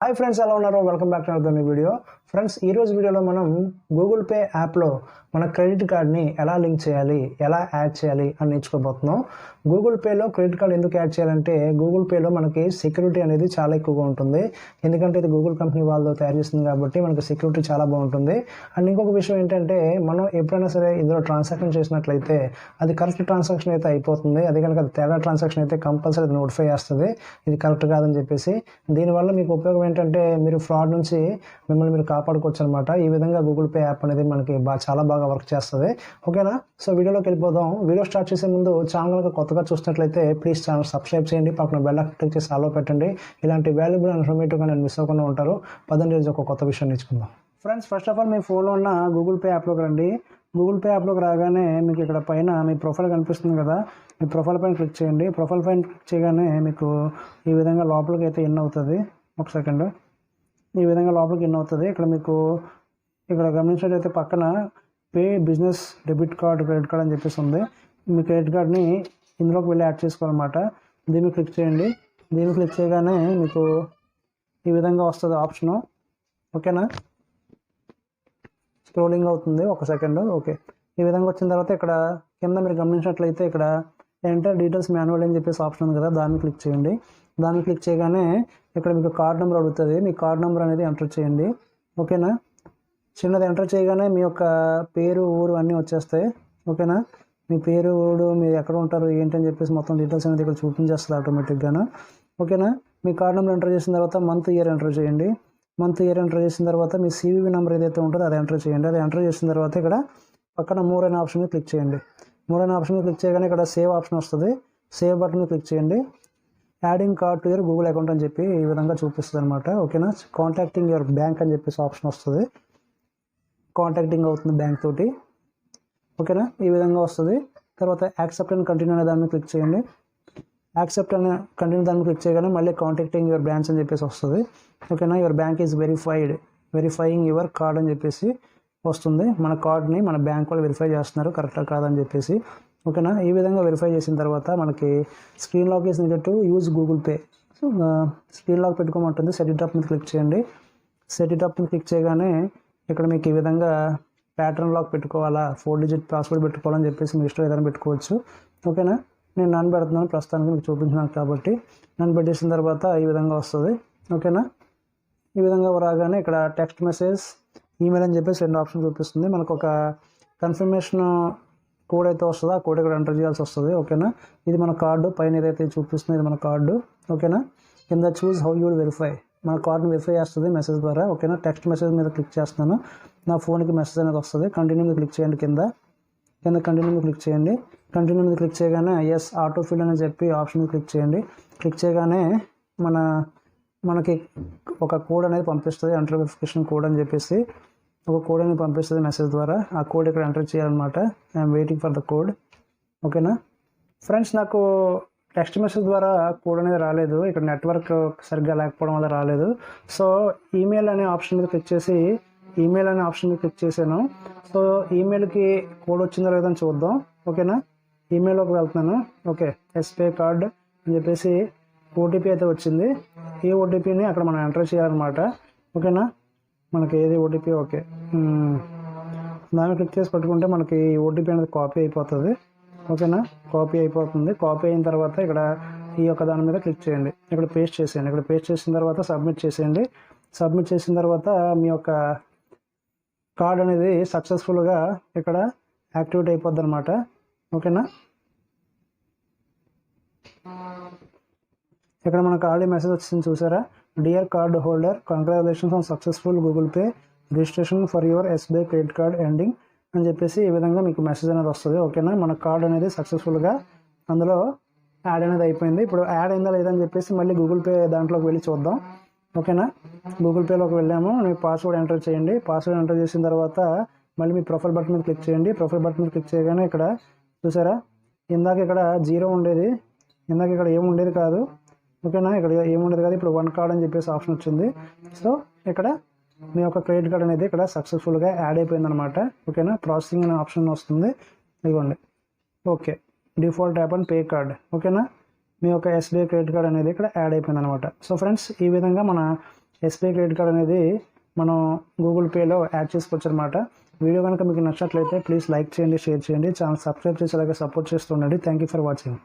Hi friends, ఎలా ఉన్నారు? Welcome back to another video. Friends, ఈరోజు వీడియోలో మనం గూగుల్ పే యాప్లో మన క్రెడిట్ కార్డ్ని ఎలా లింక్ చేయాలి, ఎలా యాడ్ చేయాలి అని నేర్చుకోబోతున్నాం. గూగుల్ పేలో క్రెడిట్ కార్డ్ ఎందుకు యాడ్ చేయాలంటే, గూగుల్ పేలో మనకి సెక్యూరిటీ అనేది చాలా ఎక్కువగా ఉంటుంది. ఎందుకంటే ఇది గూగుల్ కంపెనీ వాళ్ళు తయారు చేస్తుంది కాబట్టి మనకి సెక్యూరిటీ చాలా బాగుంటుంది. అండ్ ఇంకొక విషయం ఏంటంటే, మనం ఎప్పుడైనా సరే ఇందులో ట్రాన్సాక్షన్ చేసినట్లయితే అది కరెక్ట్ ట్రాన్సాక్షన్ అయితే అయిపోతుంది. అది కనుక అది తేడా ట్రాన్సాక్షన్ అయితే కంపల్సరీ నోటిఫై చేస్తుంది ఇది కరెక్ట్ కాదని చెప్పేసి. దీనివల్ల మీకు ఉపయోగం ఏంటంటే, మీరు ఫ్రాడ్ నుంచి మిమ్మల్ని మీరు కాపాడుకోవచ్చు అనమాట. ఈ విధంగా గూగుల్ పే యాప్ అనేది మనకి చాలా బాగా వర్క్ చేస్తుంది. ఓకేనా? సో వీడియోలోకి వెళ్ళిపోదాం. వీడియో స్టార్ట్ చేసే ముందు ఛానల్ కొత్తగా చూసినట్లయితే ప్లీజ్ ఛానల్ సబ్స్క్రైబ్ చేయండి, పక్కన బెల్ ఐకాన్ క్లిక్ చేసి ఆలో పెట్టండి. ఇలాంటి వాల్యుబుల్ అండ్ ఇన్ఫర్మేటివ్గా నేను మిస్ అవ్వకుండా ఉంటారు. పదండి రోజు ఒక కొత్త విషయం నేర్చుకుందాం. ఫ్రెండ్స్, ఫస్ట్ ఆఫ్ ఆల్ మీ ఫోన్లో ఉన్న గూగుల్ పే యాప్లోకి రండి. గూగుల్ పే యాప్లోకి రాగానే మీకు ఇక్కడ పైన మీ ప్రొఫైల్ కనిపిస్తుంది కదా, మీ ప్రొఫైల్ పైన క్లిక్ చేయండి. ప్రొఫైల్ పైన క్లిక్ చేయగానే మీకు ఈ విధంగా లోపలికి అయితే ఇన్ అవుతుంది. ఒక సెకండ్, ఈ విధంగా లోపలికి ఇన్ అవుతుంది. ఇక్కడ మీకు ఇక్కడ గమనించినట్లయితే పక్కన pay business debit card, credit card అని చెప్పేసి ఉంది. మీ క్రెడిట్ కార్డ్ని ఇందులోకి వెళ్ళి యాడ్ చేసుకోవాలన్నమాట. దీన్ని క్లిక్ చేయండి. దీన్ని క్లిక్ చేయగానే మీకు ఈ విధంగా వస్తుంది ఆప్షను. ఓకేనా? స్క్రోలింగ్ అవుతుంది, ఒక సెకండ్. ఓకే, ఈ విధంగా వచ్చిన తర్వాత ఇక్కడ కింద మీరు గమనించినట్లయితే ఇక్కడ ఎంటర్ డీటెయిల్స్ మాన్యువల్ అని చెప్పేసి ఆప్షన్ ఉంది కదా, దాన్ని క్లిక్ చేయండి. దాన్ని క్లిక్ చేయగానే ఇక్కడ మీకు కార్డ్ నెంబర్ అడుగుతుంది. మీ కార్డ్ నెంబర్ అనేది ఎంటర్ చేయండి. ఓకేనా? చిన్నది ఎంటర్ చేయగానే మీ యొక్క పేరు, ఊరు అన్నీ వచ్చేస్తాయి. ఓకేనా? మీ పేరు, ఊరు, మీరు ఎక్కడ ఉంటారు, ఏంటని చెప్పేసి మొత్తం డీటెయిల్స్ అనేది ఇక్కడ చూపించేస్తుంది ఆటోమేటిక్గాను. ఓకేనా? మీ కార్డ్ నెంబర్ ఎంటర్ చేసిన తర్వాత మంత్, ఇయర్ ఎంటర్ చేయండి. మంత్, ఇయర్ ఎంటర్ చేసిన తర్వాత మీ సివివి నెంబర్ ఏదైతే ఉంటుందో అది ఎంటర్ చేయండి. అది ఎంటర్ చేసిన తర్వాత ఇక్కడ పక్కన మోర్ అనే ఆప్షన్ మీద క్లిక్ చేయండి. మోర్ అనే ఆప్షన్ మీద క్లిక్ చేయగానే ఇక్కడ సేవ్ ఆప్షన్ వస్తుంది. సేవ్ బటన్ మీద క్లిక్ చేయండి. Adding card to your Google account అని చెప్పి ఈ విధంగా చూపిస్తుంది అనమాట. ఓకేనా? కాంటాక్టింగ్ యువర్ బ్యాంక్ అని చెప్పేసి ఆప్షన్ వస్తుంది. కాంటాక్టింగ్ అవుతుంది బ్యాంక్ తోటి. ఓకేనా? ఈ విధంగా వస్తుంది. తర్వాత యాక్సెప్ట్ అండ్ కంటిన్యూ అనే దాన్ని క్లిక్ చేయండి. యాక్సెప్ట్ అండ్ కంటిన్యూ దాన్ని క్లిక్ చేయగానే మళ్ళీ కాంటాక్టింగ్ యువర్ బ్రాంచ్ అని చెప్పేసి వస్తుంది. ఓకేనా? Your bank is verifying your card అని చెప్పేసి వస్తుంది. మన కార్డ్ని మన బ్యాంక్ వాళ్ళు వెరిఫై చేస్తున్నారు కరెక్టా కాదని చెప్పేసి. ఓకేనా? ఈ విధంగా వెరిఫై చేసిన తర్వాత మనకి screen lock is needed to use Google Pay. Screen lock పెట్టుకోమంటుంది. సెట్ ఇట్ అప్ మీద క్లిక్ చేయండి. సెట్ ఇట్ అప్ మీద క్లిక్ చేయగానే ఇక్కడ మీకు ఈ విధంగా ప్యాటర్న్ లాక్ పెట్టుకోవాలా, 4 డిజిట్ పాస్వర్డ్ పెట్టుకోవాలని చెప్పేసి మీ ఇష్టం ఏదైనా పెట్టుకోవచ్చు. ఓకేనా? నేను నన్ను పెడుతున్నాను ప్రస్తుతానికి మీకు చూపించినాను కాబట్టి. నన్ను పెట్టేసిన తర్వాత ఈ విధంగా వస్తుంది. ఓకేనా? ఈ విధంగా రాగానే ఇక్కడ టెక్స్ట్ మెసేజ్, ఈమెయిల్ అని చెప్పేసి 2 ఆప్షన్ చూపిస్తుంది. మనకు ఒక కన్ఫర్మేషన్ కోడ్ అయితే వస్తుందో ఆ కోడ్ ఇక్కడ ఎంటర్ చేయాల్సి వస్తుంది. ఓకేనా? ఇది మన కార్డు పైన ఏదైతే చూపిస్తుందో ఇది మన కార్డు. ఓకేనా? కింద చూస్ హౌ యూ వెరిఫై, మన కార్డుని వెరిఫై చేస్తుంది మెసేజ్ ద్వారా. ఓకేనా? టెక్స్ట్ మెసేజ్ మీద క్లిక్ చేస్తున్నాను. నా ఫోన్కి మెసేజ్ అనేది వస్తుంది. కంటిన్యూ మీద క్లిక్ చేయండి. కింద కంటిన్యూ మీద క్లిక్ చేయండి. కంటిన్యూ మీద క్లిక్ చేయగానే ఎస్ ఆటో ఫిల్ అని చెప్పి ఆప్షన్ మీద క్లిక్ చేయండి. క్లిక్ చేయగానే మనకి ఒక కోడ్ అనేది పంపిస్తుంది, ఎంటర్ వెరిఫికేషన్ కోడ్ అని చెప్పేసి ఒక కోడ్ అనేది పంపిస్తుంది మెసేజ్ ద్వారా. ఆ కోడ్ ఇక్కడ ఎంటర్ చేయాలన్నమాట. I'm waiting for the code. ఓకేనా? ఫ్రెండ్స్, నాకు టెక్స్ట్ మెసేజ్ ద్వారా కోడ్ అనేది రాలేదు. ఇక్కడ నెట్వర్క్ సరిగ్గా లేకపోవడం వల్ల రాలేదు. సో ఈమెయిల్ అనే ఆప్షన్ మీద క్లిక్ చేసి ఈమెయిల్ అనే ఆప్షన్ మీద క్లిక్ చేశాను. సో ఈమెయిల్కి కోడ్ వచ్చిందో లేదో అని చూద్దాం. ఓకేనా? ఈమెయిల్లోకి వెళ్తున్నాను. ఓకే, ఎస్బీఐ కార్డ్ అని చెప్పేసి ఓటీపీ అయితే వచ్చింది. ఈ ఓటీపీని అక్కడ మనం ఎంటర్ చేయాలన్నమాట. ఓకేనా? మనకి ఏది ఓటీపీ, ఓకే, దాన్ని క్లిక్ చేసి పట్టుకుంటే మనకి ఓటీపీ అనేది కాపీ అయిపోతుంది. ఓకేనా? కాపీ అయిపోతుంది. కాపీ అయిన తర్వాత ఇక్కడ ఈ యొక్క దాని మీద క్లిక్ చేయండి. ఇక్కడ పేస్ట్ చేసేయండి. ఇక్కడ పేస్ట్ చేసిన తర్వాత సబ్మిట్ చేసేయండి. సబ్మిట్ చేసిన తర్వాత మీ యొక్క కార్డ్ అనేది సక్సెస్ఫుల్గా ఇక్కడ యాక్టివేట్ అయిపోద్ది అనమాట. ఓకేనా? ఇక్కడ మనకు ఆల్రెడీ మెసేజ్ వచ్చింది చూసారా, dear card holder, congratulations on successful Google pay registration for your SBI credit card ending అని చెప్పేసి ఈ విధంగా మీకు మెసేజ్ అనేది వస్తుంది. ఓకేనా? మన కార్డ్ అనేది సక్సెస్ఫుల్గా అందులో యాడ్ అనేది అయిపోయింది. ఇప్పుడు యాడ్ అయిందా లేదని చెప్పేసి మళ్ళీ గూగుల్ పే దాంట్లోకి వెళ్ళి చూద్దాం. ఓకేనా? గూగుల్ పేలోకి వెళ్ళాము. మీ పాస్వర్డ్ ఎంటర్ చేయండి. పాస్వర్డ్ ఎంటర్ చేసిన తర్వాత మళ్ళీ మీ ప్రొఫైల్ బటన్ మీద క్లిక్ చేయండి. ప్రొఫైల్ బటన్ మీద క్లిక్ చేయగానే ఇక్కడ చూసారా, ఇందాక ఇక్కడ 0 ఉండేది, ఇందాక ఇక్కడ ఏముండేది కాదు. ఓకేనా? ఇక్కడ ఏముండేది కాదు, ఇప్పుడు 1 కార్డ్ అని చెప్పేసి ఆప్షన్ వచ్చింది. సో ఇక్కడ మీ యొక్క క్రెడిట్ కార్డ్ అనేది ఇక్కడ సక్సెస్ఫుల్గా యాడ్ అయిపోయింది అనమాట. ఓకేనా? ప్రాసెసింగ్ అనే ఆప్షన్ వస్తుంది. ఇదిగోండి. Okay, default app and pay card. ఓకేనా? మీ యొక్క ఎస్బీఐ క్రెడిట్ కార్డ్ అనేది ఇక్కడ యాడ్ అయిపోయింది అనమాట. సో ఫ్రెండ్స్, ఈ విధంగా మన ఎస్బీఐ క్రెడిట్ కార్డ్ అనేది మనం గూగుల్ పేలో యాడ్ చేసుకోవచ్చు అనమాట. వీడియో కనుక మీకు నచ్చినట్లయితే ప్లీజ్ లైక్ చేయండి, షేర్ చేయండి, ఛానల్ సబ్స్క్రైబ్ చేసి అలాగే సపోర్ట్ చేస్తుండండి. Thank you for watching.